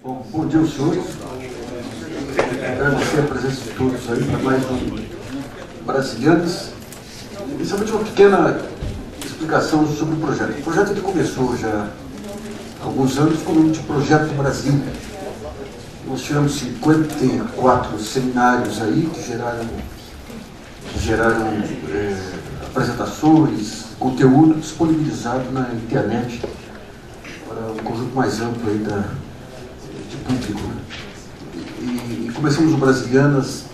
Bom dia aos senhores. Agradecer a presença de todos aí para mais um Brasilianas. Inicialmente uma pequena explicação sobre o projeto. O projeto ele começou já há alguns anos com o nome de Projeto Brasil. Nós tivemos 54 seminários aí que geraram apresentações, conteúdo disponibilizado na internet para um conjunto mais amplo aí de público. E começamos o Brasilianas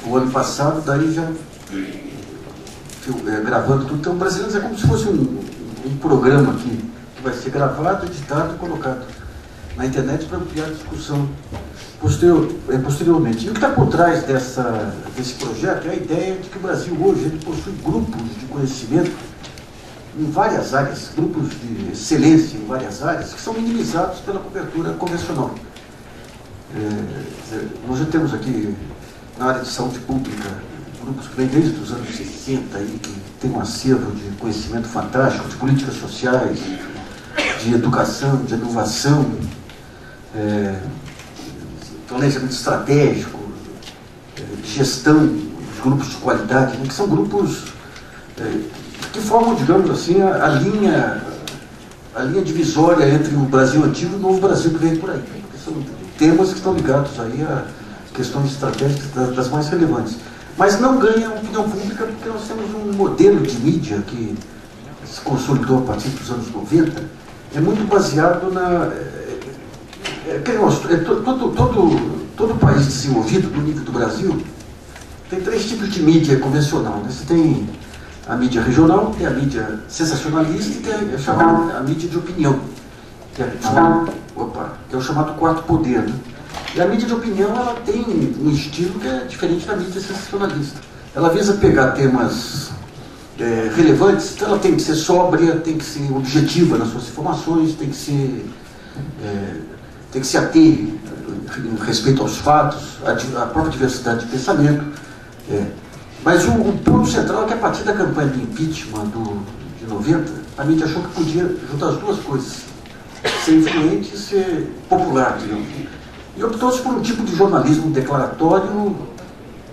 o ano passado, daí já gravando tudo. Então o Brasilianas é como se fosse um programa que vai ser gravado, editado e colocado na internet para ampliar a discussão posteriormente. E o que está por trás desse projeto é a ideia de que o Brasil hoje ele possui grupos de conhecimento em várias áreas, grupos de excelência em várias áreas, que são minimizados pela cobertura convencional. Nós já temos aqui, na área de saúde pública, grupos que vêm desde os anos 60, aí, que tem um acervo de conhecimento fantástico, de políticas sociais, de educação, de inovação, planejamento estratégico, de gestão, dos grupos de qualidade, que são grupos que formam, digamos assim, a linha divisória entre o Brasil antigo e o novo Brasil que vem por aí. Porque são temas que estão ligados aí a questões estratégicas das mais relevantes. Mas não ganha opinião pública porque nós temos um modelo de mídia que se consolidou a partir dos anos 90, é muito baseado todo país desenvolvido, no nível do Brasil, tem três tipos de mídia convencional. Né? Você tem a mídia regional, tem a mídia sensacionalista e tem a mídia de opinião, que é o chamado quarto poder. Né? E a mídia de opinião ela tem um estilo que é diferente da mídia sensacionalista. Ela visa pegar temas relevantes, então ela tem que ser sóbria, tem que ser objetiva nas suas informações, tem que se ater em respeito aos fatos, à própria diversidade de pensamento. Mas o ponto central é que a partir da campanha de impeachment de 90, a mídia achou que podia juntar as duas coisas, ser influente e ser popular, digamos. E optou-se por um tipo de jornalismo declaratório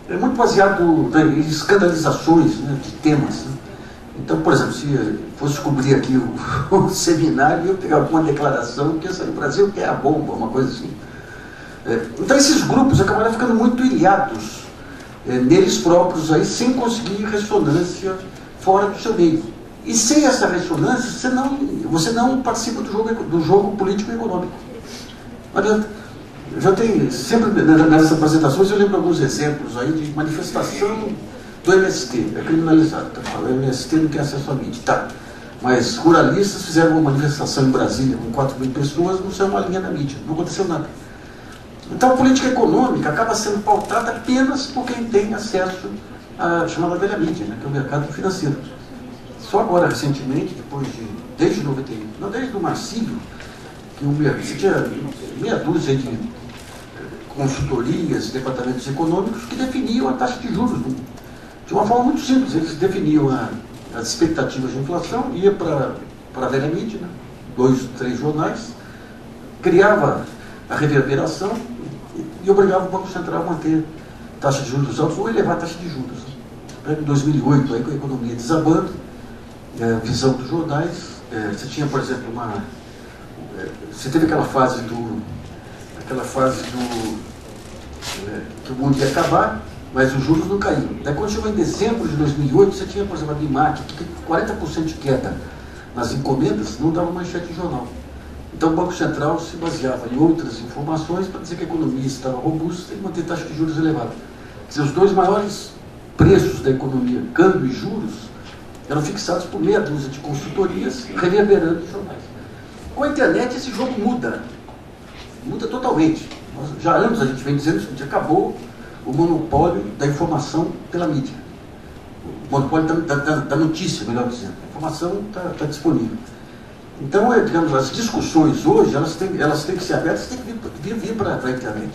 muito baseado em escandalizações, né, de temas. Né? Então, por exemplo, se fosse cobrir aqui o seminário, eu pegar alguma declaração que essa no Brasil que é a bomba, uma coisa assim. Então esses grupos acabaram ficando muito ilhados neles próprios, aí, sem conseguir ressonância fora do seu meio. E sem essa ressonância, você não participa do jogo político e econômico. Não adianta. Já tem, sempre nessas apresentações, eu lembro alguns exemplos aí de manifestação do MST, é criminalizado. Tá? O MST não tem acesso à mídia. Tá. Mas ruralistas fizeram uma manifestação em Brasília com 4.000 pessoas, não saiu uma linha na mídia, não aconteceu nada. Então a política econômica acaba sendo pautada apenas por quem tem acesso à chamada velha mídia, né, que é o mercado financeiro. Só agora, recentemente, desde 91, não, desde o Marcílio, que você tinha meia dúzia de consultorias, departamentos econômicos que definiam a taxa de juros de uma forma muito simples. Eles definiam as expectativas de inflação, ia para a velha mídia, né, 2, 3 jornais, criava a reverberação e obrigava o Banco Central a manter taxa de juros altos ou elevar a taxa de juros. Em 2008, aí, com a economia desabando, visão dos jornais, você tinha, por exemplo, você teve aquela fase que o mundo ia acabar, mas os juros não caíam. Daí, quando chegou em dezembro de 2008, você tinha, por exemplo, a BIMAC, que 40% de queda nas encomendas não dava manchete de jornal. Então o Banco Central se baseava em outras informações para dizer que a economia estava robusta e manter taxa de juros elevada. Quer dizer, os dois maiores preços da economia, câmbio e juros, eram fixados por meia dúzia de consultorias reverberando os jornais. Com a internet esse jogo muda totalmente. Nós, já há anos a gente vem dizendo que acabou o monopólio da informação pela mídia. O monopólio da notícia, melhor dizendo. A informação está disponível. Então, digamos, as discussões hoje, elas têm que ser abertas, têm que vir para a internet.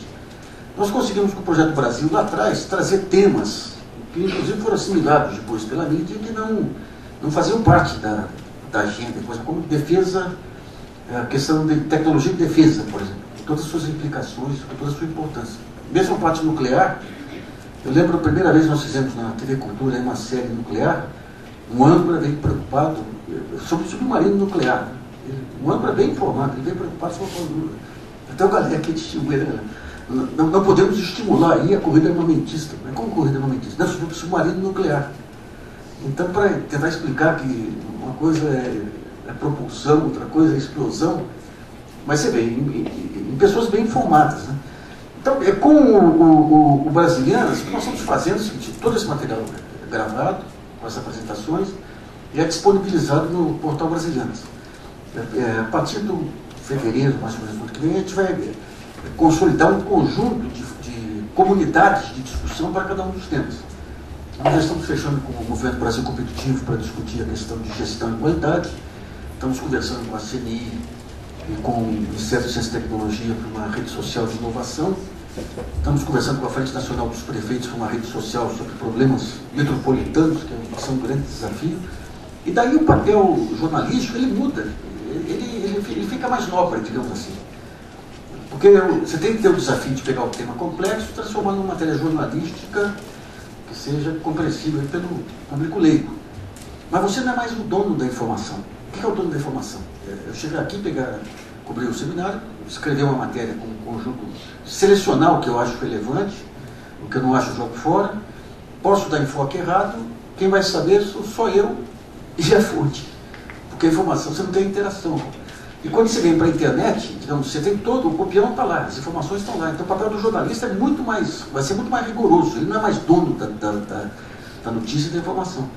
Nós conseguimos com o Projeto Brasil, lá atrás, trazer temas que, inclusive, foram assimilados depois pela mídia e que não faziam parte da agenda, coisa como defesa, a questão de tecnologia de defesa, por exemplo. todas as suas implicações, com toda a sua importância. Mesmo a parte nuclear, eu lembro a primeira vez que nós fizemos na TV Cultura uma série nuclear, um âncora veio preocupado sobre o submarino nuclear. Um âncora bem informado, ele veio preocupado sobre até o galera que distinguiu ele. Não podemos estimular aí a corrida armamentista. Mas como corrida armamentista? Não, sobre o submarino nuclear. Então, para tentar explicar que uma coisa é propulsão, outra coisa é explosão, mas você vê, em pessoas bem informadas, né? Então, com o Brasilianas, o que nós estamos fazendo é o seguinte: todo esse material é gravado, com as apresentações, e é disponibilizado no portal Brasilianas. A partir do fevereiro, mais ou menos, do ano que vem, a gente vai consolidar um conjunto de comunidades de discussão para cada um dos temas. Nós já estamos fechando com o Governo Brasil Competitivo para discutir a questão de gestão e qualidade. Estamos conversando com a CNI e com o Ministério de Ciência e Tecnologia para uma rede social de inovação. Estamos conversando com a Frente Nacional dos Prefeitos para uma rede social sobre problemas metropolitanos, que são um grande desafio. E daí o papel jornalístico, ele muda, ele fica mais nobre, digamos assim. Porque você tem que ter o desafio de pegar o tema complexo e transformar numa matéria jornalística que seja compreensível pelo público leigo. Mas você não é mais o dono da informação. O que é o dono da informação? Eu chegar aqui, cobrir o seminário, escrever uma matéria com um conjunto, selecionar o que eu acho relevante, o que eu não acho jogo fora, posso dar enfoque errado, quem vai saber sou só eu e a fonte. Porque a informação, você não tem interação. E quando você vem para a internet, digamos, você tem todo, o copião está lá, as informações estão lá. Então o papel do jornalista é muito mais, vai ser muito mais rigoroso, ele não é mais dono da notícia e da informação.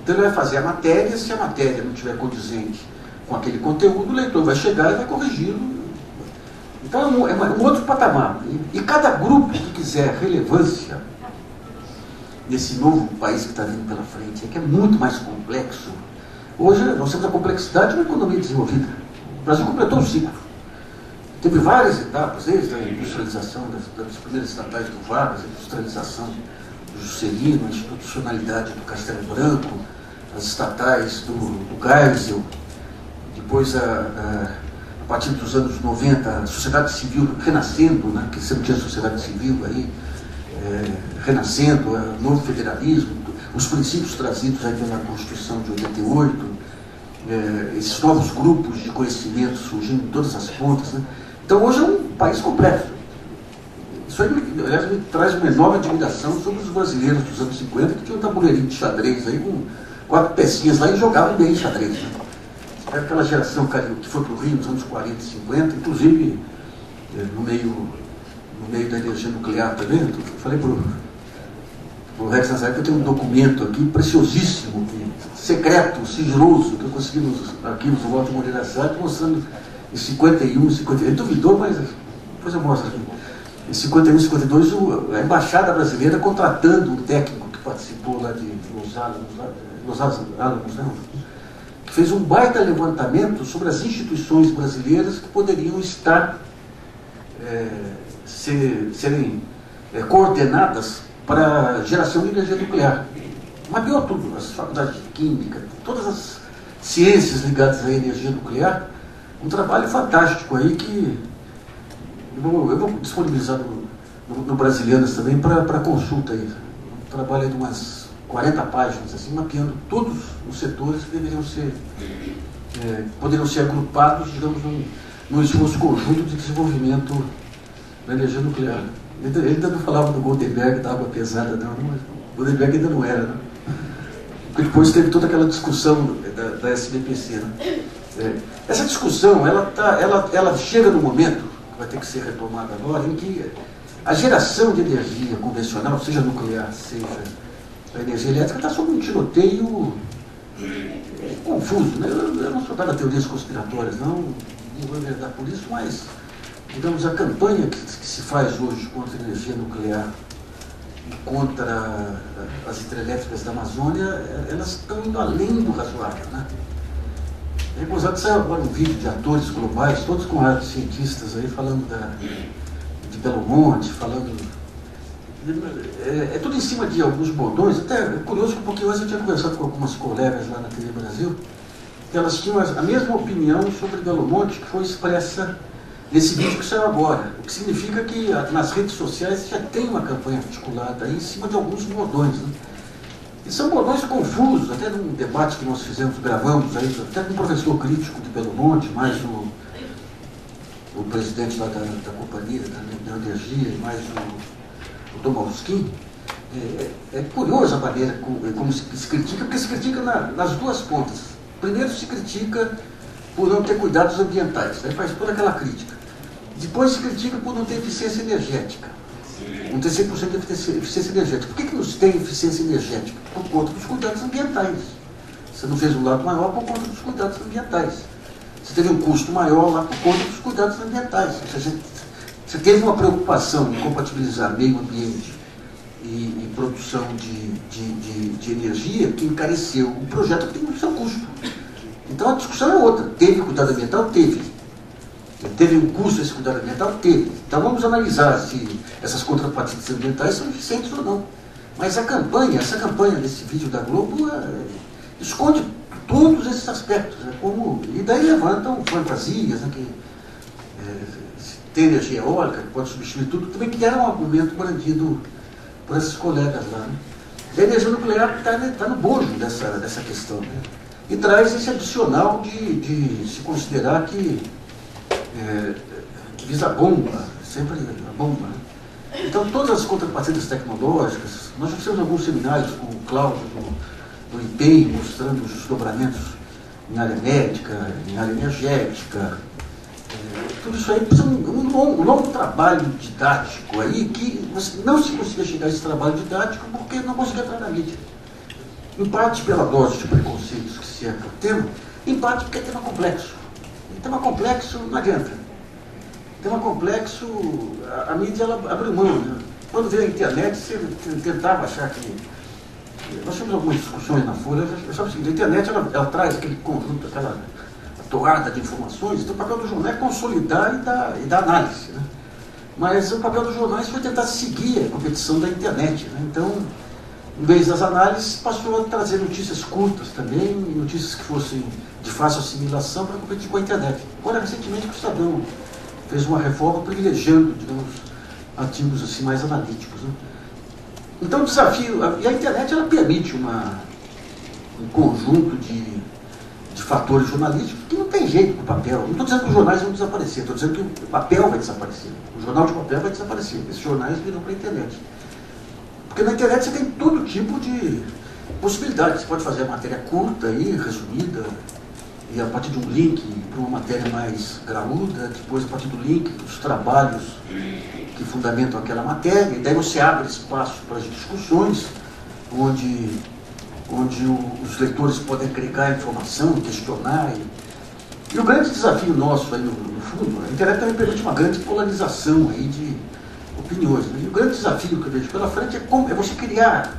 Então ele vai fazer a matéria, se a matéria não estiver condizente com aquele conteúdo, o leitor vai chegar e vai corrigi-lo. Então é um outro patamar. E cada grupo que quiser relevância nesse novo país que está vindo pela frente, que é muito mais complexo. Hoje nós temos a complexidade de uma economia desenvolvida. O Brasil completou o ciclo. Teve várias etapas, desde a industrialização das primeiras estatais do Vargas, a industrialização do Juscelino, a institucionalidade do Castelo Branco, as estatais do Geisel, depois, a partir dos anos 90, a sociedade civil renascendo, né, que sempre tinha sociedade civil aí, renascendo, o novo federalismo, os princípios trazidos aí pela Constituição de 88, esses novos grupos de conhecimento surgindo em todas as pontas, né? Então hoje é um país complexo. Isso aí, aliás, me traz uma enorme admiração sobre os brasileiros dos anos 50, que tinham um tabuleirinho de xadrez aí com 4 pecinhas lá e jogavam bem xadrez, né? Aquela geração que foi para o Rio nos anos 40 e 50, inclusive no meio da energia nuclear também. Eu falei para o Rex Nazaré que eu tenho um documento aqui preciosíssimo, secreto, sigiloso, que eu consegui nos arquivos do Walter Moreira Salles, mostrando em 51, 52, ele duvidou, mas depois eu mostro aqui. Em 51, 52, a Embaixada Brasileira contratando um técnico que participou lá de Los Alamos, não, que fez um baita levantamento sobre as instituições brasileiras que poderiam estar serem coordenadas para geração de energia nuclear. Mapeou tudo, as faculdades de química, todas as ciências ligadas à energia nuclear. Um trabalho fantástico aí que eu vou disponibilizar no Brasilianas também para consulta aí. Um trabalho aí de umas 40 páginas, assim, mapeando todos os setores que poderiam ser agrupados, digamos, num esforço conjunto de desenvolvimento da energia nuclear. Ele ainda não falava do Goldenberg, da água pesada, não, mas o Goldenberg ainda não era, né? Porque depois teve toda aquela discussão da SBPC, né? Essa discussão, ela chega no momento, que vai ter que ser retomada agora, em que a geração de energia convencional, seja nuclear, seja a energia elétrica, está sob um tiroteio confuso, né? Eu não sou da teorias conspiratórias, não vou enredar por isso, mas, digamos, a campanha que se faz hoje contra a energia nuclear e contra as hidrelétricas da Amazônia, elas estão indo além do razoável, né? É gozado, saiu agora um vídeo de atores globais, todos com rádios cientistas aí, falando de Belo Monte, falando... É tudo em cima de alguns bordões, até é curioso porque hoje eu tinha conversado com algumas colegas lá na TV Brasil, que elas tinham a mesma opinião sobre Belo Monte que foi expressa nesse vídeo que saiu agora. O que significa que nas redes sociais já tem uma campanha articulada aí em cima de alguns bordões. Né? E são bordões confusos, até num debate que nós fizemos, gravamos aí, até com um professor crítico de Belo Monte, mais o presidente lá da companhia, da energia, mais o Tomalski. É curiosa a maneira como se critica, porque se critica nas duas pontas. Primeiro se critica por não ter cuidados ambientais, aí faz toda aquela crítica. Depois se critica por não ter eficiência energética. Não ter 100% de eficiência energética. Por que nos tem eficiência energética? Por conta dos cuidados ambientais. Você não fez um lado maior por conta dos cuidados ambientais. Você teve um custo maior lá por conta dos cuidados ambientais. Você teve uma preocupação em compatibilizar meio ambiente e produção de energia que encareceu o projeto que tem o seu custo. Então a discussão é outra. Teve cuidado ambiental? Teve. Teve um custo esse cuidado ambiental? Teve. Então vamos analisar se essas contrapartidas ambientais são eficientes ou não. Mas essa campanha desse vídeo da Globo esconde todos esses aspectos. Né? E daí levantam fantasias, né, que tem energia eólica, que pode substituir tudo, também que era um argumento brandido por esses colegas lá. Né? A energia nuclear está no bojo dessa questão. Né? E traz esse adicional de se considerar que visa a bomba, sempre a bomba. Né? Então, todas as contrapartidas tecnológicas, nós já fizemos alguns seminários com o Cláudio do IPEI, mostrando os desdobramentos em área médica, em área energética. Tudo isso aí precisa de um longo trabalho didático aí, que não se conseguia chegar a esse trabalho didático porque não conseguia entrar na mídia. Em parte pela dose de preconceitos que se é o tema, em parte porque é tema complexo. E tema complexo não adianta. Tema complexo, a mídia ela abriu mão. Né? Quando veio a internet, você tentava achar que... Nós tivemos algumas discussões na Folha, eu achava o seguinte, a internet ela traz aquele conjunto, aquela toada de informações, então o papel do jornal é consolidar e dar análise. Né? Mas o papel dos jornais foi tentar seguir a competição da internet. Né? Então, em vez das análises, passou a trazer notícias curtas também, notícias que fossem de fácil assimilação para competir com a internet. Agora, recentemente, o Estadão fez uma reforma privilegiando, digamos, artigos assim, mais analíticos. Né? Então, o desafio... E a internet, ela permite um conjunto de fatores jornalísticos que não tem jeito com o papel. Não estou dizendo que os jornais vão desaparecer, estou dizendo que o papel vai desaparecer. O jornal de papel vai desaparecer. Esses jornais viram para a internet. Porque na internet você tem todo tipo de possibilidades. Você pode fazer a matéria curta aí, resumida, e a partir de um link para uma matéria mais graúda, depois a partir do link, os trabalhos que fundamentam aquela matéria, e daí você abre espaço para as discussões, onde os leitores podem agregar informação, questionar. E o grande desafio nosso aí no fundo, a internet também permite uma grande polarização aí de opiniões. Né? E o grande desafio que eu vejo pela frente é você criar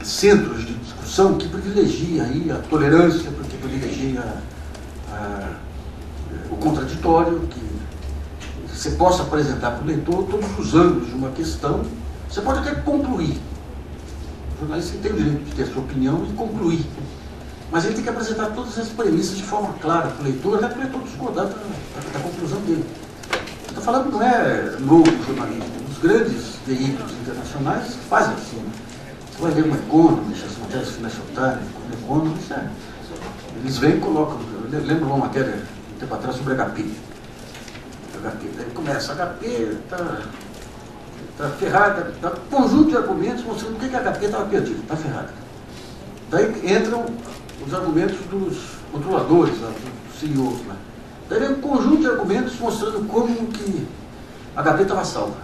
centros de discussão que privilegiem aí a tolerância, que privilegia o contraditório, que você possa apresentar para o leitor todos os ângulos de uma questão. Você pode até concluir. O jornalista tem o direito de ter a sua opinião e concluir. Mas ele tem que apresentar todas as premissas de forma clara para o leitor, até para o leitor discordar da conclusão dele. Estou falando que não é novo jornalismo. Os grandes veículos internacionais fazem assim. Né? Você vai ler uma Economist, as matérias Financial Times, Economist, eles vêm e colocam. Eu lembro uma matéria um tempo atrás sobre HP. Daí começa, HP está ferrada, dá um conjunto de argumentos mostrando por que a HP estava perdida, está ferrada. Daí entram os argumentos dos controladores, dos CEOs lá. Daí vem um conjunto de argumentos mostrando como que a HP estava salva.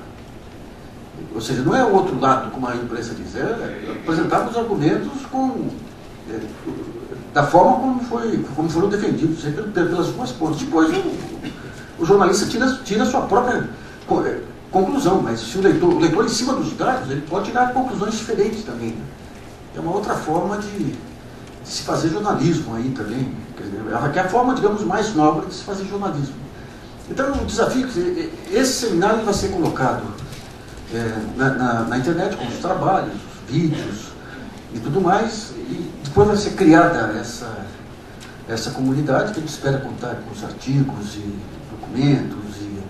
Ou seja, não é o outro lado, como a imprensa diz, é apresentar os argumentos da forma como foram defendidos, sempre pelas duas pontas. Depois o jornalista tira a sua própria conclusão, mas se o leitor em cima dos dados, ele pode tirar conclusões diferentes também. Né? É uma outra forma de se fazer jornalismo aí também. Que é a forma, digamos, mais nobre de se fazer jornalismo. Então, o desafio, esse seminário vai ser colocado na internet, com os trabalhos, os vídeos e tudo mais, e depois vai ser criada essa comunidade, que a gente espera contar com os artigos e documentos e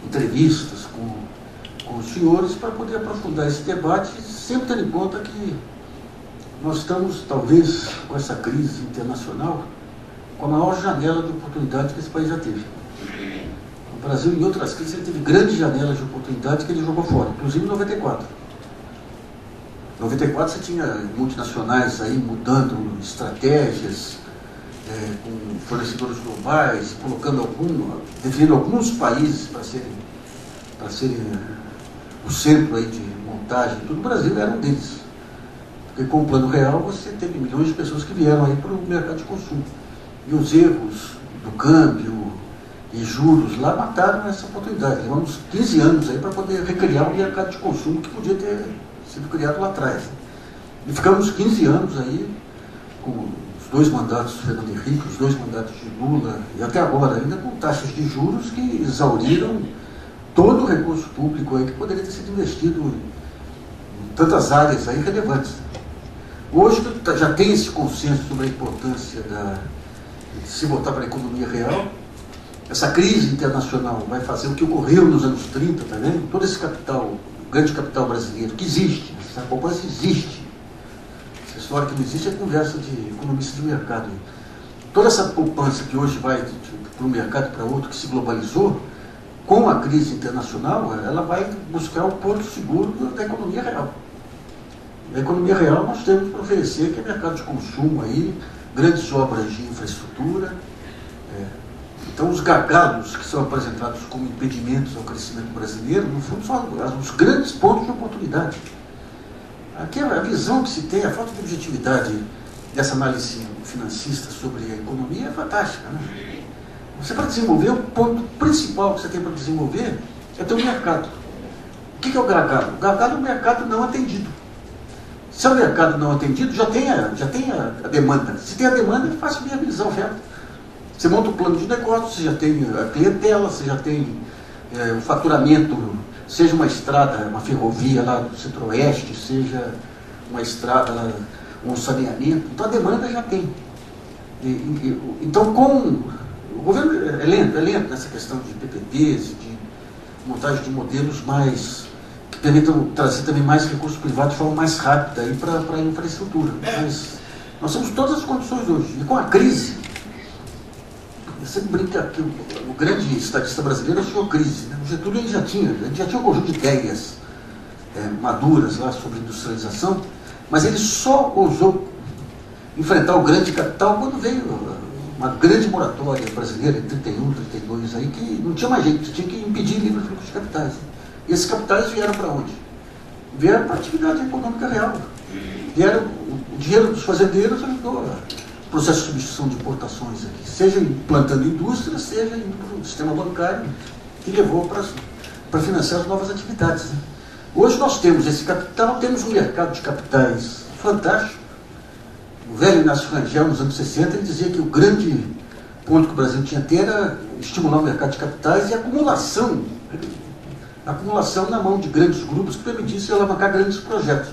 entrevistas com os senhores para poder aprofundar esse debate, sempre tendo em conta que nós estamos, talvez, com essa crise internacional, com a maior janela de oportunidade que esse país já teve. O Brasil, em outras crises, ele teve grandes janelas de oportunidade que ele jogou fora, inclusive em 94. Em 94 você tinha multinacionais aí mudando estratégias, com fornecedores globais, definindo alguns países para serem o centro aí de montagem. Todo o Brasil era um deles. Porque com o Plano Real você teve milhões de pessoas que vieram aí para o mercado de consumo. E os erros do câmbio e juros lá mataram essa oportunidade. Levamos 15 anos aí para poder recriar um mercado de consumo que podia ter sido criado lá atrás. E ficamos 15 anos aí com os 2 mandatos do Fernando Henrique, os 2 mandatos de Lula, e até agora ainda com taxas de juros que exauriram todo o recurso público aí que poderia ter sido investido em tantas áreas aí relevantes. Hoje já tem esse consenso sobre a importância de se voltar para a economia real. Essa crise internacional vai fazer o que ocorreu nos anos 30 também. Todo esse capital, grande capital brasileiro, que existe, essa poupança existe. Essa história que não existe é conversa de economista de mercado. Toda essa poupança que hoje vai para um mercado e para outro, que se globalizou, com a crise internacional, ela vai buscar o porto seguro da economia real. Na economia real nós temos para oferecer, que é mercado de consumo aí, grandes obras de infraestrutura. Então os gargalos que são apresentados como impedimentos ao crescimento brasileiro, no fundo, são os grandes pontos de oportunidade. Aqui a visão que se tem, a falta de objetividade dessa análise financista sobre a economia é fantástica, né? Você, para desenvolver, o ponto principal que você tem para desenvolver é ter um mercado. O que é o gargalo? O gargalo é um mercado não atendido. Se é um mercado não atendido, já tem a demanda. Se tem a demanda, é fácil viabilizar a oferta. Você monta um plano de negócio, você já tem a clientela, você já tem o faturamento, seja uma estrada, uma ferrovia lá do Centro-Oeste, seja uma estrada, lá, um saneamento. Então a demanda já tem. Então o governo é lento nessa questão de PPPs, de montagem de modelos que permitam trazer também mais recursos privados de forma mais rápida para a infraestrutura. Mas nós temos todas as condições hoje. E com a crise, eu sempre brinco que o grande estadista brasileiro achou crise, né? O Getúlio já tinha um conjunto de ideias maduras lá sobre industrialização, mas ele só ousou enfrentar o grande capital quando veio uma grande moratória brasileira em 31, 32, aí, que não tinha mais jeito, tinha que impedir livre fluxo de capitais. E esses capitais vieram para onde? Vieram para a atividade econômica real. O dinheiro dos fazendeiros ajudou o processo de substituição de importações aqui, seja implantando indústria, seja indo para o sistema bancário, que levou para financiar as novas atividades, né? Hoje nós temos esse capital, temos um mercado de capitais fantástico. O velho Inácio Rangel, nos anos 60, ele dizia que o grande ponto que o Brasil tinha a ter era estimular o mercado de capitais e acumulação na mão de grandes grupos que permitissem alavancar grandes projetos.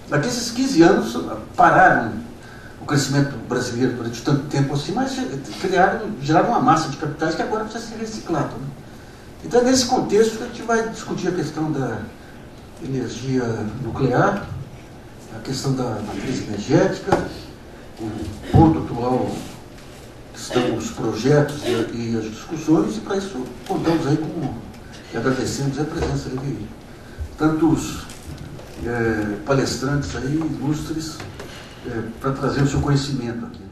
Daqui esses 15 anos pararam o crescimento brasileiro durante tanto tempo assim, mas geraram uma massa de capitais que agora precisa ser reciclado, né? Então é nesse contexto que a gente vai discutir a questão da energia nuclear, a questão da matriz energética, o ponto atual que estão os projetos e as discussões, e para isso contamos aí e agradecemos a presença aí de tantos palestrantes aí, ilustres, para trazer o seu conhecimento aqui.